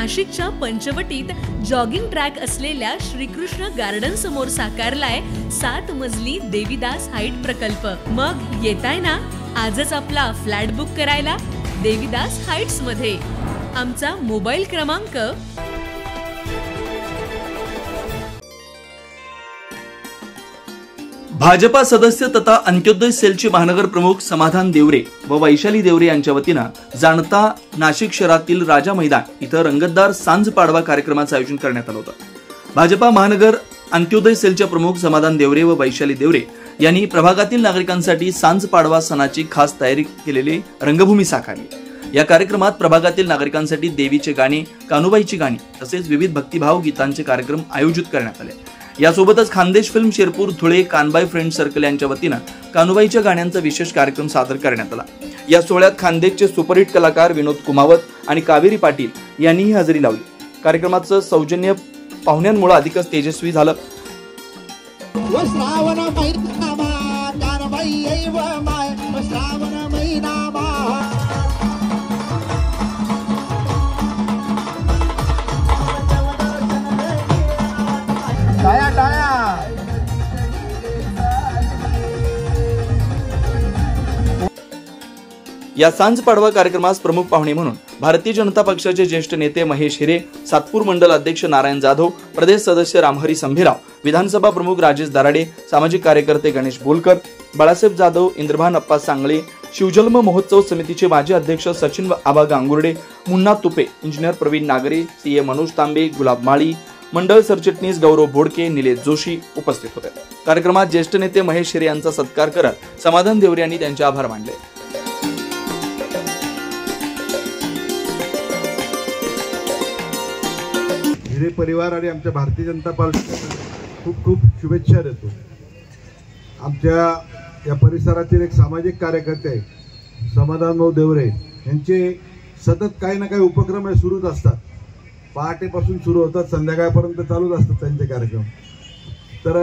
नाशिकच्या पंचवटीत jogging track असलेल्या Shrikrishna garden समोर साकारलाय 7 मजली देवीदास हाईट प्रकल्प। मग येताय ना आजच आपला फ्लॅट बुक करायला देवीदास हाईट्स मध्ये। आमचा मोबाईल क्रमांक भाजपा सदस्य तथा अंत्योदय सेलचे महानगर प्रमुख समाधान देवरे व वैशाली देवरे यांच्या वतीनं जाणता नाशिक शहरातील राजा मैदान इथं रंगतदार सांज पाडवा कार्यक्रमाचं आयोजन करण्यात आलं होतं। भाजपा महानगर अंत्योदय सेलचे प्रमुख समाधान देवरे व वैशाली देवरे यांनी प्रभागातील नागरिकांसाठी सांज पाडवा सणाची खास तयारी केलेली रंगभूमी साकारली। या कार्यक्रमात प्रभागातील नागरिकांसाठी देवीचे गाणे, कानुबाईची गाणी तसेच विविध भक्तिभाव गीतांचे कार्यक्रम आयोजित करण्यात आले। यासोबतच Khandesh film Sherpur, Dhule, Kanbai friend circle यांच्या वतीनं कानुबाईच्या गाण्यांचा विशेष कार्यक्रम सादर करण्यात आला। या सोहळ्यात खानदेशचे सुपरहिट कलाकार विनोद कुमावत आणि कावेरी पाटील यांनीही हजेरी लावली। कार्यक्रमाचं सौजन्य पाहुण्यांमुळे अधिकच तेजस्वी झालं। या सांज पाडवा कार्यक्रमास प्रमुख पाहुणे म्हणून भारतीय जनता पक्षाचे ज्येष्ठ नेते महेश हिरे, सातपूर मंडल अध्यक्ष नारायण जाधव, प्रदेश सदस्य रामहरी संभेराव, विधानसभा प्रमुख राजेश दराडे, सामाजिक कार्यकर्ते गणेश बोलकर, बाळासाहेब जाधव, इंद्रभान अप्पा सांगळे, शिवजन्म महोत्सव समितीचे माजी अध्यक्ष सचिन आबा गांगुर्डे, मुन्ना तुपे, इंजिनियर प्रवीण नागरे, सीए मनोज तांबे, गुलाब माळी, मंडळ सरचिटणीस गौरव बोडके, निलेश जोशी उपस्थित होते। कार्यक्रमात ज्येष्ठ नेते महेश हिरे यांचा सत्कार करत समाधान देवरे यांनी त्यांचे आभार मानले। हिरे परिवार आणि आमच्या भारतीय जनता पार्टीला खूप खूप शुभेच्छा देतो। आमच्या या परिसरातील एक सामाजिक कार्यकर्ते समाधान भाऊ देवरे यांचे सतत काही ना काही उपक्रम सुरूच असतात। पहाटेपासून सुरू होतात, संध्याकाळपर्यंत चालूच असतात त्यांचे कार्यक्रम। तर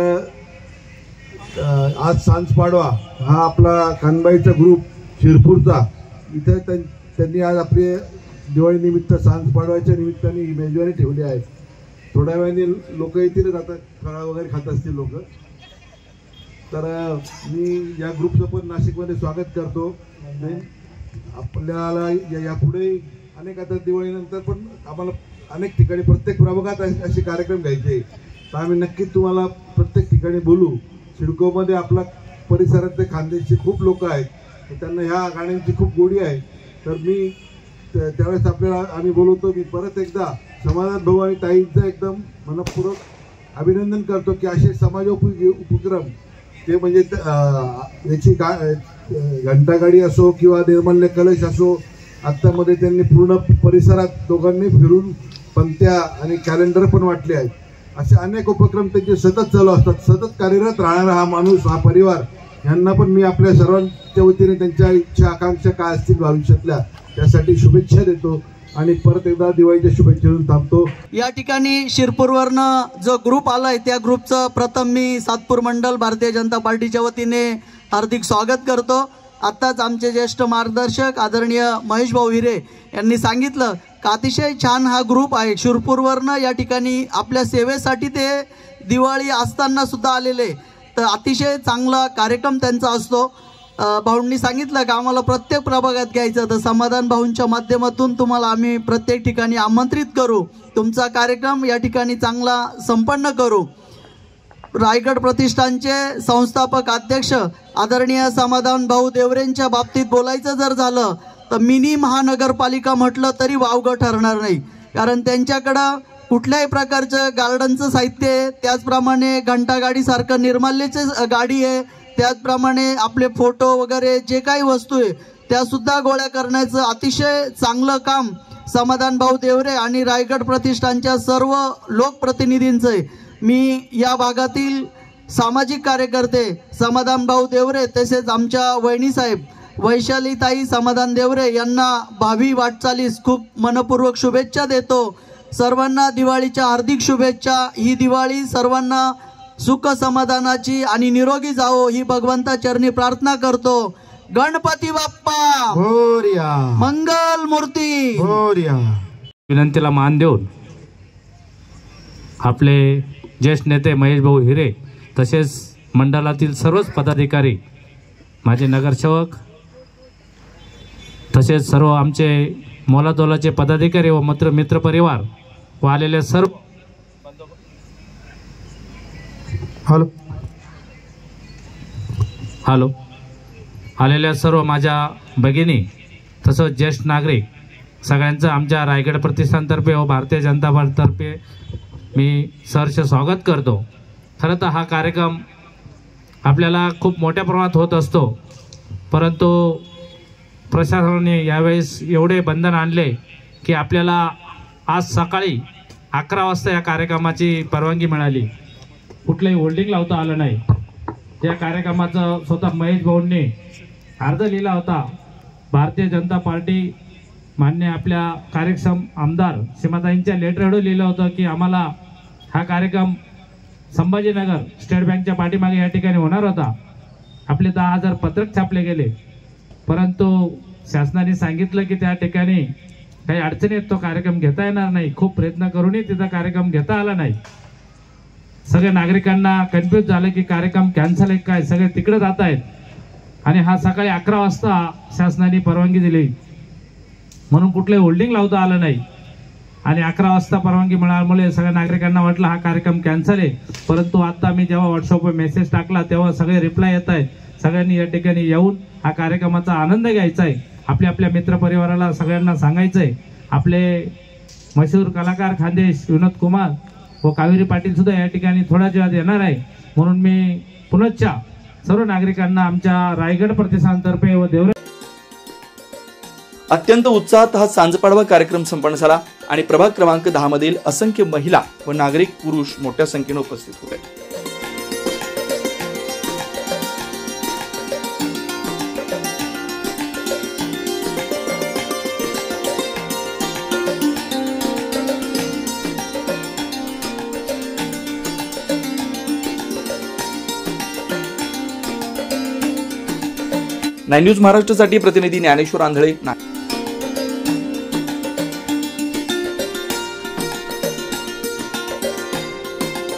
आज सांज पाडवा हा आपला कानबाईचा ग्रुप शिरपूरचा इथे त्यांनी आज आपली दिवाळी निमित्त सांज पाडवाच्या निमित्ताने ही मेजवानी ठेवली आहे। थोड्या वेळाने लोक येतील, आता फराळ वगैरे खात असतील लोक। तर मी या ग्रुपचं पण नाशिकमध्ये स्वागत करतो। आपल्याला यापुढे अनेक आता दिवाळीनंतर पण आम्हाला अनेक ठिकाणी प्रत्येक प्रभागात असे कार्यक्रम घ्यायचे, तर आम्ही नक्कीच तुम्हाला प्रत्येक ठिकाणी बोलू। सिडकोमध्ये आपला परिसरातले खानदेशचे खूप लोक आहेत, त्यांना ह्या गाण्यांची खूप गोडी आहे। तर मी त्यावेळेस आपल्याला आम्ही बोलवतो। मी परत एकदा समाधान भाऊ आणि ताईंचं एकदम मनपूर्वक अभिनंदन करतो की असे समाजोपयोगी उपक्रम ते म्हणजे याची घंटागाडी असो किंवा निर्मल्य कलश असो, आत्तामध्ये त्यांनी पूर्ण परिसरात दोघांनी फिरून पंत्या आणि कॅलेंडर पण वाटले आहेत। असे अनेक उपक्रम त्यांचे सतत चालू असतात। सतत कार्यरत राहणारा हा माणूस, हा परिवार, यांना पण मी आपल्या सर्वांच्या वतीने त्यांच्या इच्छा आकांक्षा काय असतील भविष्यातल्या त्यासाठी शुभेच्छा देतो आणि परत एकदा दिवाळीच्या शुभेच्छा देऊन थांबतो। या ठिकाणी शिरपूरवरनं जो ग्रुप आलाय त्या ग्रुपचं प्रथम मी सातपूर मंडल भारतीय जनता पार्टीच्या वतीने हार्दिक स्वागत करतो। आत्ताच आमचे ज्येष्ठ मार्गदर्शक आदरणीय महेश भाऊ हिरे यांनी सांगितलं की अतिशय छान हा ग्रुप आहे। शिरपूरवरनं या ठिकाणी आपल्या सेवेसाठी ते दिवाळी असताना सुद्धा आलेले, तर अतिशय चांगला कार्यक्रम त्यांचा असतो। भाऊंनी सांगितलं की आम्हाला प्रत्येक प्रभागात घ्यायचं, तर समाधान भाऊंच्या माध्यमातून तुम्हाला आम्ही प्रत्येक ठिकाणी आमंत्रित करू, तुमचा कार्यक्रम या ठिकाणी चांगला संपन्न करू। रायगड प्रतिष्ठानचे संस्थापक अध्यक्ष आदरणीय समाधान भाऊ देवरेंच्या बाबतीत बोलायचं जर झालं तर मिनी महानगरपालिका म्हटलं तरी वावगं ठरणार नाही, कारण त्यांच्याकडं कुठल्याही प्रकारचं गार्डनचं साहित्य आहे, त्याचप्रमाणे घंटागाडीसारखं निर्माल्याचे गाडी आहे, त्याचप्रमाणे आपले फोटो वगैरे जे काही वस्तू आहे त्या सुद्धा गोळा करण्याचं अतिशय चांगलं काम समाधान भाऊ देवरे आणि रायगड प्रतिष्ठानच्या सर्व लोकप्रतिनिधींचं आहे। मी या भागातील सामाजिक कार्यकर्ते समाधान भाऊ देवरे तसेच आमच्या वहिनी साहेब वैशाली ताई समाधान देवरे यांना भावी वाटचालीस खूप मनपूर्वक शुभेच्छा देतो। सर्वांना दिवाळीच्या हार्दिक शुभेच्छा। ही दिवाळी सर्वांना सुख समाधानाची आणि निरोगी जावो ही भगवंता चरणी प्रार्थना करतो। गणपती बाप्पा मोरया, मंगल मूर्ती मोरया। विनंतीला मान देऊन आपले ज्येष्ठ नेते महेश भाऊ हिरे तसेच मंडळातील सर्वच पदाधिकारी, माझे नगरसेवक तसेच सर्व आमचे मोलातोलाचे पदाधिकारी व मित्र परिवार व आलेले सर्व हॅलो आलेल्या सर्व माझ्या भगिनी तसंच ज्येष्ठ नागरिक सगळ्यांचं आमच्या रायगड प्रतिष्ठानतर्फे व भारतीय जनता पार्टीतर्फे मी सहर्ष स्वागत करतो। खरं तर हा कार्यक्रम आपल्याला खूप मोठ्या प्रमाणात होत असतो, परंतु प्रशासनाने यावेळेस एवढे बंधन आणले की आपल्याला आज सकाळी 11 वाजता या कार्यक्रमाची परवानगी मिळाली। कुठलंही होल्डिंग लावता आलं नाही। या कार्यक्रमाचं स्वतः महेश भाऊंनी अर्ज लिहिला होता। भारतीय जनता पार्टी मान्य आपल्या कार्यक्षम आमदार सीमाताईंच्या लेटरवर लिहिलं होतं की आम्हाला हा कार्यक्रम संभाजीनगर स्टेट बँकच्या पाठीमागे या ठिकाणी होणार होता। आपले 10,000 पत्रक छापले गेले, परंतु शासनाने सांगितलं की त्या ठिकाणी काही अडचणी आहेत, तो कार्यक्रम घेता येणार नाही। खूप प्रयत्न करूनही तिथं कार्यक्रम घेता आला नाही। सगळ्या नागरिकांना कन्फ्यूज झालं की कार्यक्रम कॅन्सल आहे काय, सगळे तिकडे जात आहेत आणि हा सकाळी 11 वाजता शासनाने परवानगी दिली म्हणून कुठलंही होल्डिंग लावता आलं नाही आणि 11 वाजता परवानगी मिळाल्यामुळे सगळ्या नागरिकांना वाटलं हा कार्यक्रम कॅन्सल आहे। परंतु आता मी जेव्हा व्हॉट्सअपवर मेसेज टाकला तेव्हा सगळे रिप्लाय येत आहेत। सगळ्यांनी या ठिकाणी येऊन हा कार्यक्रमाचा आनंद घ्यायचा आहे। आपल्या मित्रपरिवाराला सगळ्यांना सांगायचं आहे। आपले मशहूर कलाकार खानदेश विनोद कुमार व कावेरी पाटील सुद्धा या ठिकाणी थोड्याच वेळात येणार आहे, म्हणून मी पुनश्च सर्व नागरिकांना आमच्या रायगड प्रतिष्ठानतर्फे व देवरे अत्यंत उत्साहात हा सांजपाडवा कार्यक्रम संपन्न झाला आणि प्रभाग क्रमांक 10 मधील असंख्य महिला व नागरिक पुरुष मोठ्या संख्येने उपस्थित होते। नाइन न्यूज महाराष्ट्रासाठी प्रतिनिधी ज्ञानेश्वर आंधळे।